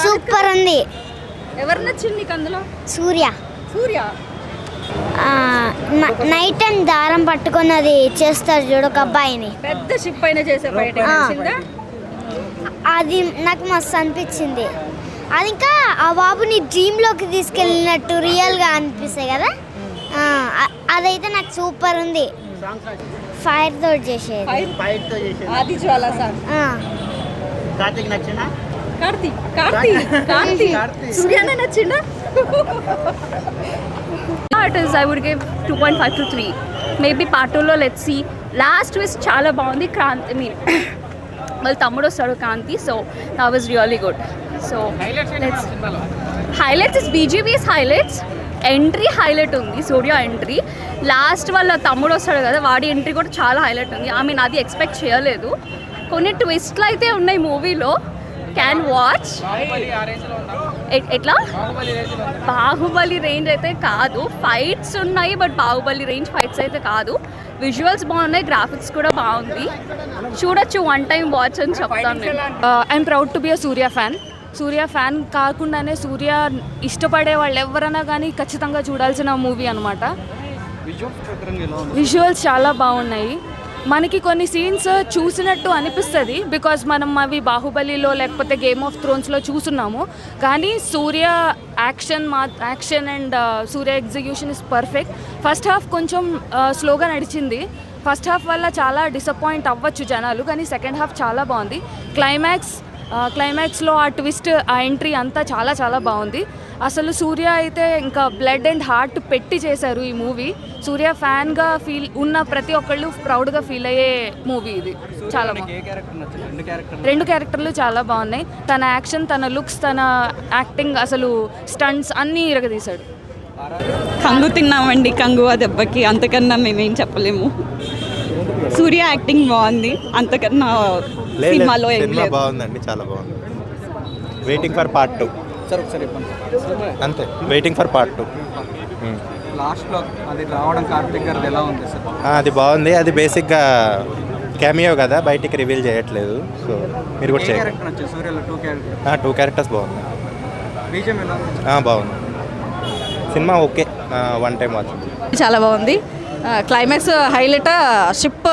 Super ఉంది. ఎవరు నచ్చింది నీకు అందులో? సూర్య. ఆ, నైట్ టైం దారం పట్టుకొని అది చేస్తారు చూడు ఒక అబ్బాయిని, పెద్ద షిప్ పైన చేసే ఫైట్ నచ్చిందా? అది నాకు మస్తు అనిపించింది. అది ఇంకా ఆ బాబుని డ్రీమ్లోకి తీసుకెళ్ళినట్టు రియల్గా అనిపిస్తాయి కదా, అదైతే నాకు సూపర్ ఉంది. ఫైర్ తోటి చేసేది. అది చాలా సార్. కార్తీక్ నచ్చిందా? కార్తీక్ సూర్యనే నచ్చిందా? It is, I would give 2.5 to 3. Maybe part 2లో let's see. Last twist చాలా బాగుంది. క్రాంతి, I mean వాళ్ళ తమ్ముడు వస్తాడు Kranthi, so that was really good. So highlights is BGB's highlights. Entry highlight ఉంది, సూర్య ఎంట్రీ. లాస్ట్ వాళ్ళ తమ్ముడు వస్తాడు కదా, వాడి ఎంట్రీ కూడా చాలా హైలైట్ ఉంది. ఐ మీన్ అది ఎక్స్పెక్ట్ చేయలేదు. కొన్ని ట్విస్ట్లు అయితే ఉన్నాయి మూవీలో, క్యాన్ వాచ్. ఎట్లా బాహుబలి రేంజ్ అయితే కాదు, ఫైట్స్ ఉన్నాయి బట్ బాహుబలి రేంజ్ ఫైట్స్ అయితే కాదు. విజువల్స్ బాగున్నాయి, గ్రాఫిక్స్ కూడా బాగుంది, చూడొచ్చు, వన్ టైం వాచ్ అని చెప్తాను నేను. I'm proud to be a Surya fan. Surya fan కాకుండానే సూర్య ఇష్టపడే వాళ్ళు ఎవరైనా కానీ ఖచ్చితంగా చూడాల్సిన మూవీ అనమాట. విజువల్స్ చాలా బాగున్నాయి. మనకి కొన్ని సీన్స్ చూసినట్టు అనిపిస్తుంది, బికాజ్ మనం అవి బాహుబలిలో లేకపోతే గేమ్ ఆఫ్ థ్రోన్స్లో చూస్తున్నాము. కానీ Suriya action and Suriya execution is perfect. First half కొంచెం స్లోగా నడిచింది. ఫస్ట్ హాఫ్ వల్ల చాలా డిసప్పాయింట్ అవ్వచ్చు జనాలు, కానీ సెకండ్ హాఫ్ చాలా బాగుంది. క్లైమాక్స్లో ఆ ట్విస్ట్, ఆ ఎంట్రీ అంతా చాలా చాలా బాగుంది. అసలు సూర్య అయితే ఇంకా బ్లడ్ అండ్ హార్ట్ పెట్టి చేశారు ఈ మూవీ. సూర్య ఫ్యాన్గా ఫీల్ ఉన్న ప్రతి ఒక్కళ్ళు ప్రౌడ్గా ఫీల్ అయ్యే మూవీ ఇది. చాలా బాగుంది. రెండు క్యారెక్టర్లు చాలా బాగున్నాయి. తన యాక్షన్, తన లుక్స్, తన యాక్టింగ్, అసలు స్టంట్స్ అన్నీ ఇరగదీశాడు. కంగు తిన్నామండి, కంగువా దెబ్బకి, అంతకన్నా మేమేం చెప్పలేము. సూర్య యాక్టింగ్ బాగుంది, అంతకన్నా సినిమాలో ఏం లేదు. బాగుందండి, చాలా బాగుంది. Waiting for part 2. అంతే, వెయిటింగ్ ఫర్ పార్ట్ 2. లాస్ట్లో అది రావడం కార్తీక్ గారిది ఎలా ఉంది సార్? అది బాగుంది. అది బేసిక్గా క్యామియో కదా, బయటికి రివీల్ చేయట్లేదు. సో మీరు కూడా చేయండి. సూర్యలో 2 క్యారెక్టర్స్ బాగున్నాయి. బీజం ఎలా ఉంది? బాగుంది. Cinema okay, one time watch. చాలా బాగుంది. క్లైమాక్స్ హైలైట్, షిప్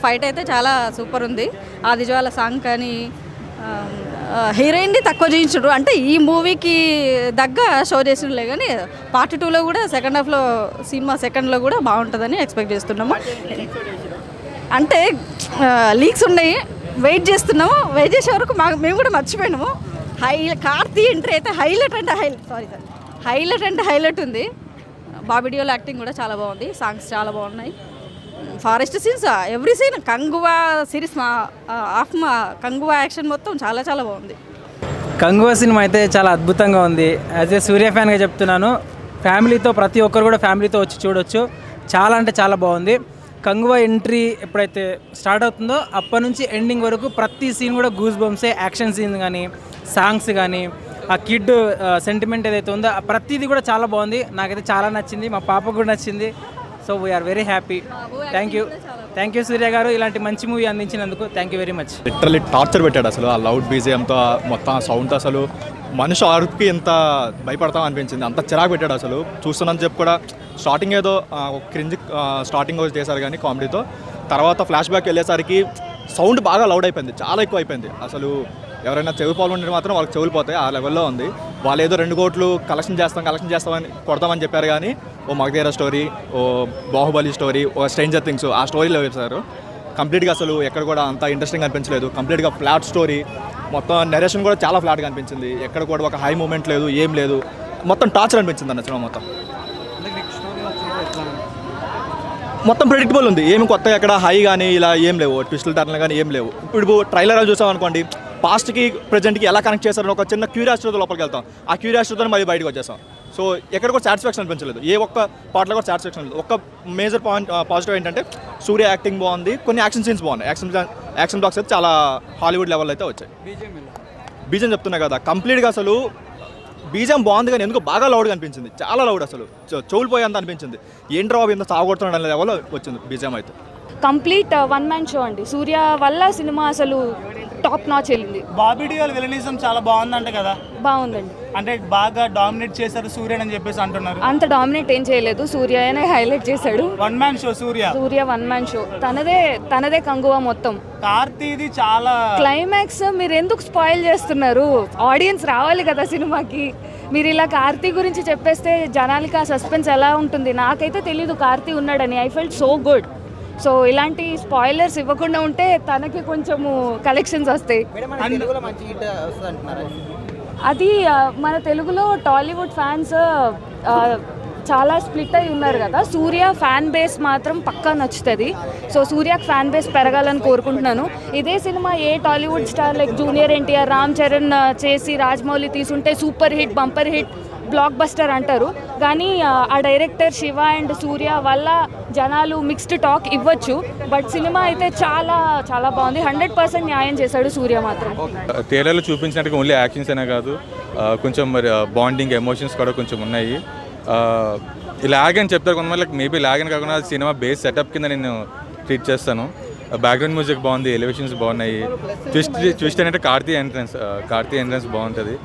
ఫైట్ అయితే చాలా సూపర్ ఉంది. ఆదిజ్వాల సాంగ్ కానీ, హీరోయిన్ని తక్కువ చూపించడు, అంటే ఈ మూవీకి దగ్గ షో చేసినలే. కానీ పార్ట్ 2లో కూడా సెకండ్ హాఫ్లో సినిమా సెకండ్లో కూడా బాగుంటుందని ఎక్స్పెక్ట్ చేస్తున్నాము. అంటే లీక్స్ ఉన్నాయి, వెయిట్ చేస్తున్నాము. వెయిట్ చేసే వరకు మేము కూడా మర్చిపోయినాము. కార్తీ ఎంట్రీ అయితే హైలైట్ అంటే హైలైట్ ఉంది. బాబిడియోలో యాక్టింగ్ కూడా చాలా బాగుంది. సాంగ్స్ చాలా బాగున్నాయి. Forest scenes, every scene, Kanguva series Kanguva action మొత్తం చాలా చాలా బాగుంది. కంగువా సినిమా అయితే చాలా అద్భుతంగా ఉంది. యాజ్ ఏ సూర్య ఫ్యాన్గా చెప్తున్నాను, ఫ్యామిలీతో ప్రతి ఒక్కరు కూడా ఫ్యామిలీతో వచ్చి చూడొచ్చు. చాలా అంటే చాలా బాగుంది. కంగువా ఎంట్రీ ఎప్పుడైతే స్టార్ట్ అవుతుందో అప్పటి నుంచి ఎండింగ్ వరకు ప్రతి సీన్ కూడా గూస్ బంప్సే. యాక్షన్ సీన్ కానీ, సాంగ్స్ కానీ, ఆ కిడ్ సెంటిమెంట్ ఏదైతే ఉందో ప్రతిదీ కూడా చాలా బాగుంది. నాకైతే చాలా నచ్చింది, మా పాపకు కూడా నచ్చింది. So we are very happy. Thank you Suriya గారు, ఇలాంటి మంచి మూవీ అందించినందుకు thank you very much. Literally torture పెట్టాడు అసలు. ఆ లౌడ్ బీజిఎంతో మొత్తం ఆ సౌండ్, అసలు మనిషి అరుపుకి ఎంత భయపడతాం అనిపించింది, అంత చిరాకు పెట్టాడు అసలు. చూస్తున్నాను చెప్పి కూడా స్టార్టింగ్ ఏదో క్రింజ్ స్టార్టింగ్ చేశారు కానీ కామెడీతో, తర్వాత ఫ్లాష్ బ్యాక్ వెళ్ళేసరికి సౌండ్ బాగా లౌడ్ అయిపోయింది, చాలా ఎక్కువ అయిపోయింది. అసలు ఎవరైనా చెవి పాల్గొంటే మాత్రం వాళ్ళకి చెవులు పోతాయి, ఆ లెవెల్లో ఉంది. వాళ్ళు ఏదో 2 కోట్లు కలెక్షన్ చేస్తామని కొడతామని చెప్పారు కానీ ఓ మగధీర స్టోరీ, ఓ బాహుబలి స్టోరీ, ఓ స్ట్రేంజర్ థింగ్స్, ఆ స్టోరీలో వేశారు. కంప్లీట్గా అసలు ఎక్కడ కూడా అంత ఇంట్రెస్టింగ్ అనిపించలేదు. కంప్లీట్గా ఫ్లాట్ స్టోరీ, మొత్తం నెరేషన్ కూడా చాలా ఫ్లాట్గా అనిపించింది. ఎక్కడ కూడా ఒక హై మూమెంట్ లేదు, ఏం లేదు, మొత్తం టార్చర్ అనిపించింది అన్న సినిమా మొత్తం ప్రెడిక్టబుల్ ఉంది. ఏమి కొత్త ఎక్కడ హై కానీ ఇలా ఏం లేవు, ట్విస్టులు టర్న్లు కానీ ఏం లేవు. ఇప్పుడు ట్రైలర్ చూసాం అనుకోండి, పాస్ట్కి ప్రజెంట్కి ఎలా కనెక్ట్ చేస్తారని ఒక చిన్న క్యూరియాసిటీతో లోపలికి వెళ్తాం. ఆ క్యూరియాసిటీతో మళ్ళీ బయటకు వచ్చేస్తాం. సో ఎక్కడ కూడా సాటిస్ఫాక్షన్ అనిపించలేదు, ఏ ఒక్క పాటలో కూడా సాటిస్ఫాక్షన్ లేదు. ఒక్క మేజర్ పాజిటివ్ ఏంటంటే సూర్య యాక్టింగ్ బాగుంది, కొన్ని యాక్షన్ సీన్స్ బాగున్నాయి. యాక్షన్ బ్లాక్స్ అయితే చాలా హాలీవుడ్ లెవెల్ అయితే వచ్చాయి. బీజం చెప్తున్నా కదా, కంప్లీట్గా అసలు బీజం బాగుంది కానీ ఎందుకు బాగా లౌడ్గా అనిపించింది, చాలా లౌడ్, అసలు చెవులు పోయేంత అనిపించింది. ఏంట్రా బాబు ఇంత సాగొడుతున్నాడు అనే లెవెల్లో వచ్చింది బీజం అయితే. కంప్లీట్ వన్ మ్యాన్ షో అండి. సూర్య వల్ల సినిమా అసలు టాప్ నాచ్ వెళ్ళింది. బాబీ డియోల్ విలనిజం చాలా బాగుందంట కదా. బాగుందండి. అంటే బాగా డామినేట్ చేశారు సూర్యన్ అని చెప్పేసి అంటున్నారు. అంత డామినేట్ ఏం చేయలేదు, సూర్యనే హైలైట్ చేశాడు. వన్ మ్యాన్ షో సూర్య వన్ మ్యాన్ షో, తనదే కంగువా మొత్తం. కార్తీది చాలా క్లైమాక్స్ మీరు ఎందుకు స్పాయిల్ చేస్తున్నారు? ఆడియన్స్ రావాలి కదా సినిమాకి. మీరు ఇలా కార్తీ గురించి చెప్పేస్తే జనాలకి ఆ సస్పెన్స్ ఎలా ఉంటుంది? నాకైతే తెలీదు కార్తీ ఉన్నాడని. I felt so good. So ఇలాంటి స్పాయిలర్స్ ఇవ్వకుండా ఉంటే తనకి కొంచెము కలెక్షన్స్ వస్తాయి. అది మన తెలుగులో టాలీవుడ్ ఫ్యాన్స్ చాలా స్ప్లిట్ అయి ఉన్నారు కదా. సూర్య ఫ్యాన్ బేస్ మాత్రం పక్కా నచ్చుతుంది. సో సూర్యకి ఫ్యాన్ బేస్ పెరగాలని కోరుకుంటున్నాను. ఇదే సినిమా ఏ Tollywood star like junior NTR, Ram Charan చేసి రాజమౌళి తీసుంటే super hit, bumper hit, blockbuster అంటారు. కానీ ఆ డైరెక్టర్ శివ అండ్ సూర్య వల్ల జనాలు మిక్స్డ్ టాక్ ఇవ్వచ్చు. బట్ సినిమా అయితే చాలా చాలా బాగుంది. 100% న్యాయం చేశాడు సూర్య మాత్రం. ట్రైలర్లో చూపించినట్టుగా ఓన్లీ యాక్షన్స్ అనే కాదు, కొంచెం మరి బాండింగ్ ఎమోషన్స్ కూడా కొంచెం ఉన్నాయి. లాగ్ అని చెప్తారు కొంతమంది, లైక్ మేబీ లాగ్ అని కాకుండా సినిమా బేస్ సెటప్ కింద నేను ట్రీట్ చేస్తాను. బ్యాక్గ్రౌండ్ మ్యూజిక్ బాగుంది, ఎలివేషన్స్ బాగున్నాయి. ట్విస్ట్ అంటే కార్తీ ఎంట్రన్స్ బాగుంటుంది.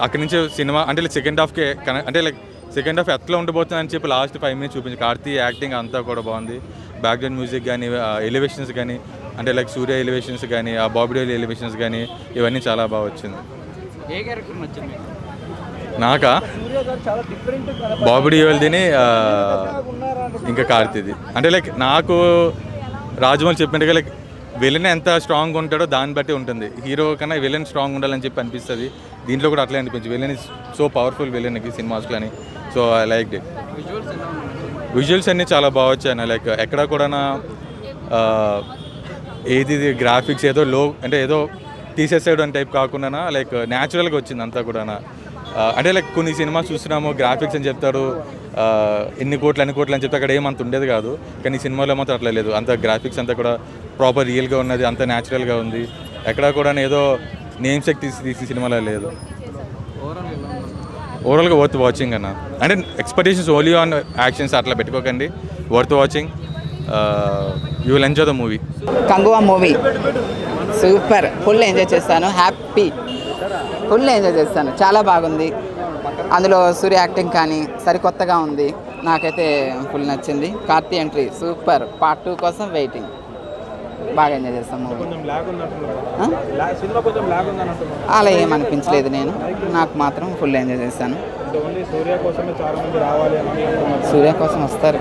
అక్కడి నుంచి సినిమా అంటే లైక్ సెకండ్ హాఫ్కి అంటే లైక్ సెకండ్ హాఫ్ ఎట్లా ఉండబోతుంది అని చెప్పి లాస్ట్ 5 minutes చూపించి కార్తీ యాక్టింగ్ అంతా కూడా బాగుంది. బ్యాక్గ్రౌండ్ మ్యూజిక్ కానీ, ఎలివేషన్స్ కానీ, అంటే లైక్ సూర్య ఎలివేషన్స్ కానీ, ఆ బాబీ డియోల్ ఎలివేషన్స్ కానీ, ఇవన్నీ చాలా బాగా వచ్చింది. ఏ క్యారెక్టర్ నచ్చింది నాకా? బాబీ డియోల్దిని ఇంకా కార్తీది. అంటే లైక్ నాకు రాజమౌళి చెప్పినట్టుగా లైక్ విలన్ ఎంత స్ట్రాంగ్ ఉంటాడో దాన్ని బట్టి ఉంటుంది. హీరో కన్నా విలన్ స్ట్రాంగ్ ఉండాలని చెప్పి అనిపిస్తుంది. దీంట్లో కూడా అట్లే అనిపించింది. విలన్ ఇస్ సో పవర్ఫుల్ విలన్కి సినిమాస్లో అని. So I like it. Visuals అన్నీ చాలా బాగా వచ్చాయి. లైక్ ఎక్కడ కూడా ఏది గ్రాఫిక్స్ ఏదో అంటే ఏదో తీసేసాడు అని టైప్ కాకుండా లైక్ న్యాచురల్గా వచ్చింది అంతా కూడా. అంటే లైక్ కొన్ని సినిమా చూస్తున్నాము గ్రాఫిక్స్ అని చెప్తారు, ఎన్ని కోట్లు అని చెప్తే అక్కడ ఏమంత ఉండేది కాదు. కానీ ఈ సినిమాలో మాత్రం అట్లా లేదు. అంత గ్రాఫిక్స్ అంతా కూడా ప్రాపర్ రియల్గా ఉన్నది, అంత న్యాచురల్గా ఉంది. ఎక్కడ కూడా ఏదో నేమ్ సెక్ తీసి సినిమాలో లేదు. ఓవరాల్గా వర్త్ వాచింగ్ అన్న. అంటే ఎక్స్పెక్టేషన్స్ ఓన్లీ ఆన్ యాక్షన్స్ అట్లా పెట్టుకోకండి. Worth watching, you will enjoy the movie. Kanguva movie super, full enjoy చేస్తాను. హ్యాపీ, ఫుల్ ఎంజాయ్ చేస్తాను. చాలా బాగుంది. అందులో సూర్య యాక్టింగ్ కానీ సరికొత్తగా ఉంది. నాకైతే ఫుల్ నచ్చింది. Karthi entry super. పార్ట్ 2 కోసం వెయిటింగ్. బాగా ఎంజాయ్ చేస్తాం మూవీ. అలా ఏమనిపించలేదు. నాకు మాత్రం ఫుల్ ఎంజాయ్ చేస్తాను. సూర్య కోసం వస్తారు.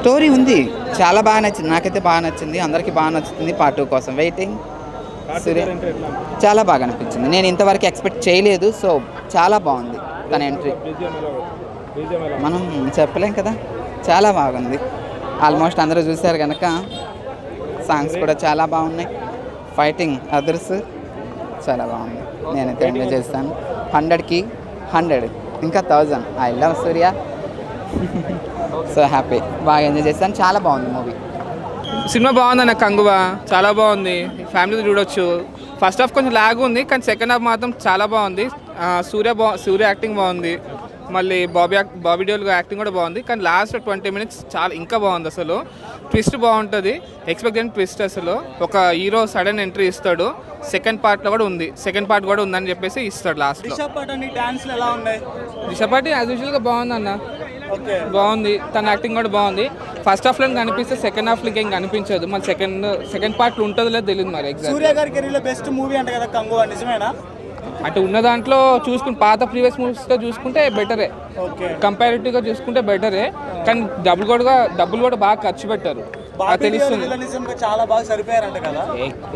స్టోరీ ఉంది, చాలా బాగా నచ్చింది. నాకైతే బాగా నచ్చింది, అందరికీ బాగా నచ్చుతుంది. పార్ట్ 2 కోసం వెయిటింగ్. సూర్య చాలా బాగా అనిపించింది. నేను ఇంతవరకు ఎక్స్పెక్ట్ చేయలేదు. సో చాలా బాగుంది తన ఎంట్రీ. మనం చెప్పలేం కదా, చాలా బాగుంది. ఆల్మోస్ట్ అందరూ చూశారు కనుక సాంగ్స్ కూడా చాలా బాగున్నాయి. ఫైటింగ్ అదర్స్ చాలా బాగుంది. నేనైతే ఎంజాయ్ చేస్తాను. 100కి 100, ఇంకా 1000. I love Surya. So happy, బాగా ఎంజాయ్ చేస్తాను. చాలా బాగుంది మూవీ. సినిమా బాగుందన్న కంగువా, చాలా బాగుంది. ఫ్యామిలీతో చూడొచ్చు. ఫస్ట్ హాఫ్ కొంచెం లాగ్ ఉంది, కానీ సెకండ్ హాఫ్ మాత్రం చాలా బాగుంది. సూర్య యాక్టింగ్ బాగుంది. మళ్ళీ బాబీ డియోల్ యాక్టింగ్ కూడా బాగుంది. కానీ లాస్ట్ 20 minutes చాలా ఇంకా బాగుంది. అసలు ట్విస్ట్ బాగుంటుంది. ఎక్స్పెక్ట్ చేయని ట్విస్ట్. అసలు ఒక హీరో సడన్ ఎంట్రీ ఇస్తాడు. సెకండ్ పార్ట్ కూడా ఉందని చెప్పేసి ఇస్తాడు లాస్ట్లో. రిషబ్ పార్టీ యాజ్ యూజువల్గా బాగుంది అన్న, బాగుంది. తన యాక్టింగ్ కూడా బాగుంది. ఫస్ట్ హాఫ్లో కనిపిస్తే సెకండ్ హాఫ్లో ఇంకేం కనిపించదు. మళ్ళీ సెకండ్ పార్ట్లో ఉంటుందో లేదో తెలియదు మరి. బెస్ట్ మూవీ అంటే కదా కంగువా, నిజమేనా? అంటే ఉన్న దాంట్లో చూసుకుంటే పాత ప్రీవియస్ మూవీస్తో చూసుకుంటే బెటరే, కంపారిటివ్గా చూసుకుంటే బెటరే. కానీ డబ్బులు కూడా బాగా ఖర్చు పెట్టారు, తెలుస్తుంది. చాలా బాగా సరిపోయారంట కదా.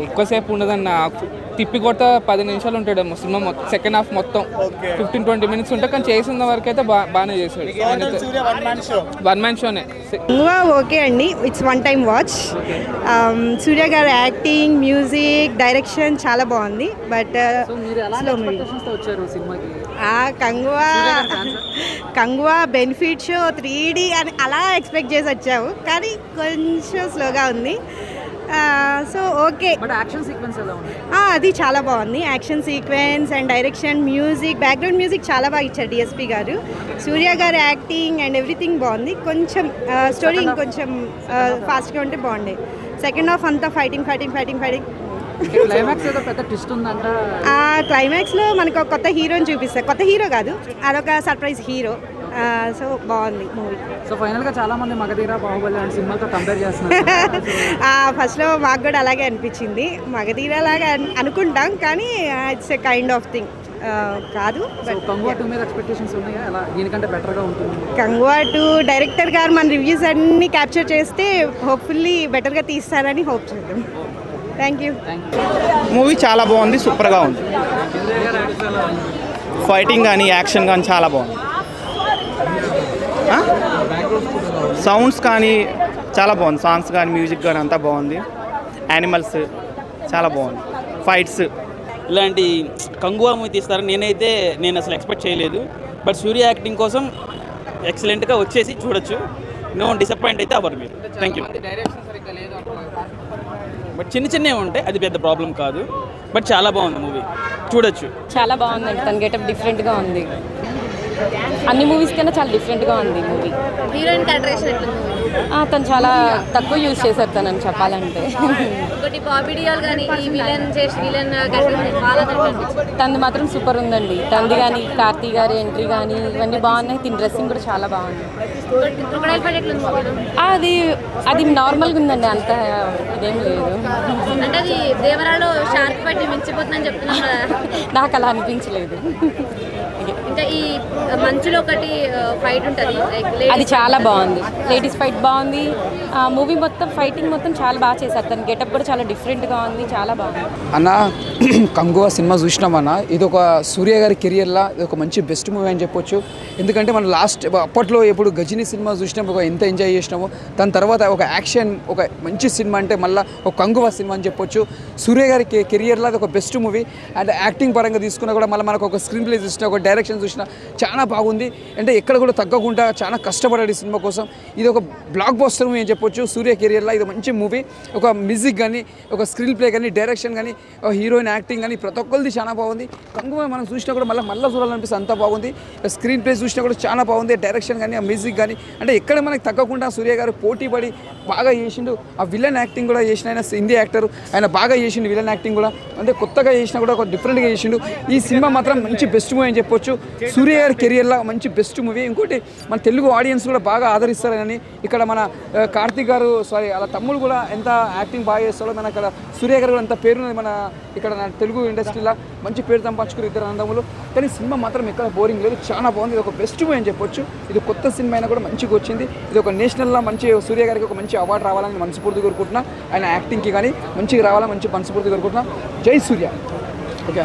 ఎక్కువసేపు ఉండదన్న, తిప్పి కొట్ట 10 నిమిషాలు ఉంటాడు సినిమా మొత్తం. సెకండ్ హాఫ్ మొత్తం 15-20 minutes ఉంటాయి. కానీ చేసిన వరకు అయితే బాగానే చేశాడు. వన్ మ్యాన్ షోనే. ఓకే అండి, it's one time watch. Suriya గారి యాక్టింగ్, మ్యూజిక్, డైరెక్షన్ చాలా బాగుంది. But Kanguva benefit show 3D అని అలా ఎక్స్పెక్ట్ చేసి వచ్చావు, కానీ కొంచెం స్లోగా ఉంది. So okay. But action sequence ఎలా ఉంది? అది చాలా బాగుంది. Action sequence and direction, music, background music చాలా బాగా ఇచ్చారు డిఎస్పి గారు. సూర్య గారు యాక్టింగ్ అండ్ ఎవ్రీథింగ్ బాగుంది. కొంచెం స్టోరీ ఇంకొంచెం ఫాస్ట్గా ఉంటే బాగుండే. సెకండ్ హాఫ్ అంతా ఫైటింగ్. క్లైమాక్స్ ఏదో పెద్ద ట్విస్ట్ ఉందంట. ఆ క్లైమాక్స్లో మనకు ఒక కొత్త హీరోని చూపిస్తారు. కొత్త హీరో కాదు, అదొక సర్ప్రైజ్ హీరో. సో బాగుంది మూవీ. సో ఫైనల్గా చాలా మంది మగధీర, బాహుబలి అండ్ సినిమాతో కంపేర్ చేస్తున్నారు. ఫస్ట్లో మాకు కూడా అలాగే అనిపించింది. మగధీర లాగా అనుకుంటాం, కానీ it's a kind of thing కాదు. కంగువా 2 మీద ఎక్స్పెక్టేషన్స్ ఉన్నాయా? అలా దీనికంటే బెటర్గా ఉంటుంది. కంగువా 2 డైరెక్టర్ గారు మన రివ్యూస్ అన్నీ క్యాప్చర్ చేస్తే హోప్ఫుల్లీ బెటర్గా తీస్తారని హోప్ చేద్దాం. Thank you. మూవీ చాలా బాగుంది, సూపర్గా ఉంది. ఫైటింగ్ కానీ యాక్షన్ కానీ చాలా బాగుంది. సౌండ్స్ కానీ చాలా బాగుంది. సాంగ్స్ కానీ మ్యూజిక్ కానీ అంతా బాగుంది. యానిమల్స్ చాలా బాగుంది. ఫైట్స్ ఇలాంటి కంగువా మూవీ తీస్తారని నేను అసలు ఎక్స్పెక్ట్ చేయలేదు. బట్ సూర్య యాక్టింగ్ కోసం ఎక్సలెంట్గా వచ్చేసి చూడొచ్చు. నో డిసప్పాయింట్ అయితే అవ్వరు మీరు. Thank you. బట్ చిన్నవి ఉంటాయి, అది పెద్ద ప్రాబ్లం కాదు. బట్ చాలా బాగుంది మూవీ, చూడొచ్చు. చాలా బాగుందండి. తన గెటప్ డిఫరెంట్గా ఉంది. అన్ని మూవీస్ కన్నా చాలా డిఫరెంట్గా ఉంది మూవీ. హీరోయిన్ క్యారెక్టరేషన్ ఎట్లుంది? తను చాలా తక్కువ యూజ్ చేశారు తనని చెప్పాలంటే. ఒకటి బాబీ డియోల్ కానీ ఈ విలన్ క్యారెక్టర్ తనది మాత్రం సూపర్ ఉందండి. తనది కానీ కార్తీ గారి ఎంట్రీ కానీ ఇవన్నీ బాగున్నాయి. తిని డ్రెస్సింగ్ కూడా చాలా బాగుంది. అది నార్మల్గా ఉందండి, అంత ఇదేం లేదు. అంటే అది దేవరాలో షార్క్ ఫైట్ మించిపోతుందని చెప్తున్నాం కదా. నాకు అలా అనిపించలేదు. ఇంకా ఈ మంచులో ఒకటి ఫైట్ ఉంటుంది, అది చాలా బాగుంది. లేడీస్ ఫైట్ బాగుంది. మూవీ మొత్తం ఫైటింగ్ మొత్తం చాలా బాగా చేశారు. తన గెటప్ కూడా చాలా డిఫరెంట్గా ఉంది, చాలా బాగుంది. అన్న కంగువా సినిమా చూసినామన్న, ఇది ఒక సూర్య గారి కెరియర్లో ఇది ఒక మంచి బెస్ట్ మూవీ అని చెప్పొచ్చు. ఎందుకంటే మనం అప్పట్లో ఎప్పుడు గజిని సినిమా చూసినప్పుడు ఎంత ఎంజాయ్ చేసినామో, దాని తర్వాత ఒక యాక్షన్ ఒక మంచి సినిమా అంటే మళ్ళీ ఒక కంగువా సినిమా అని చెప్పొచ్చు. సూర్య గారి కెరియర్లో అది ఒక బెస్ట్ మూవీ. అండ్ యాక్టింగ్ పరంగా తీసుకున్నా కూడా మళ్ళీ మనకు ఒక స్క్రీన్ ప్లే చూసినా, ఒక డైరెక్షన్ చూసినా చాలా బాగుంది. అంటే ఎక్కడ కూడా తగ్గకుండా చాలా కష్టపడాడు ఈ సినిమా కోసం. ఇది ఒక బ్లాక్ బస్టర్ మూవీ అని చెప్పొచ్చు. సూర్య కెరియర్లో ఇది మంచి మూవీ. ఒక మ్యూజిక్ కానీ, ఒక స్క్రీన్ ప్లే కానీ, డైరెక్షన్ కానీ, హీరోయిన్ యాక్టింగ్ కానీ ప్రతి ఒక్కరిది చాలా బాగుంది. కంగువా మనం చూసినా కూడా మళ్ళీ చూడాలనిపిస్తుంది, అంత బాగుంది. స్క్రీన్ ప్లే చూసినా కూడా చాలా బాగుంది. డైరెక్షన్ కానీ, ఆ మ్యూజిక్ కానీ, అంటే ఎక్కడ మనకి తగ్గకుండా సూర్య గారు పోటీ పడి బాగా చేసిండు. ఆ విలన్ యాక్టింగ్ కూడా చేసిన ఆయన హిందీ యాక్టర్, ఆయన బాగా చేసిండు విలన్ యాక్టింగ్ కూడా. అంటే కొత్తగా చేసినా కూడా ఒక డిఫరెంట్గా చేసిండు. ఈ సినిమా మాత్రం మంచి బెస్ట్ మూవీ అని చెప్పొచ్చు. సూర్య గారి కెరియర్లో మంచి బెస్ట్ మూవీ. ఇంకోటి మన తెలుగు ఆడియన్స్ కూడా బాగా ఆదరిస్తారని ఇక్కడ మన కార్తీక్ గారు అలా తమ్ముడు కూడా ఎంత యాక్టింగ్ బాగా చేస్తాడో, మన ఇక్కడ సూర్య గారు కూడా ఎంత పేరున్నది మన ఇక్కడ తెలుగు ఇండస్ట్రీలో. మంచి పేరు సంపాదించుకుని ఇద్దరు అన్నదమ్ములు. కానీ సినిమా మాత్రం ఎక్కడ బోరింగ్ లేదు, చాలా బాగుంది. ఇది ఒక బెస్ట్ మూవీ అని చెప్పొచ్చు. ఇది కొత్త సినిమా అయినా కూడా మంచిగా వచ్చింది. ఇది ఒక నేషనల్లో మంచి సూర్య గారికి ఒక మంచి అవార్డు రావాలని మనస్ఫూర్తి కోరుకుంటున్నా. ఆయన యాక్టింగ్కి కానీ మంచిగా రావాలని మంచి మనస్ఫూర్తి కోరుకుంటున్నా. జై సూర్య. ఓకే.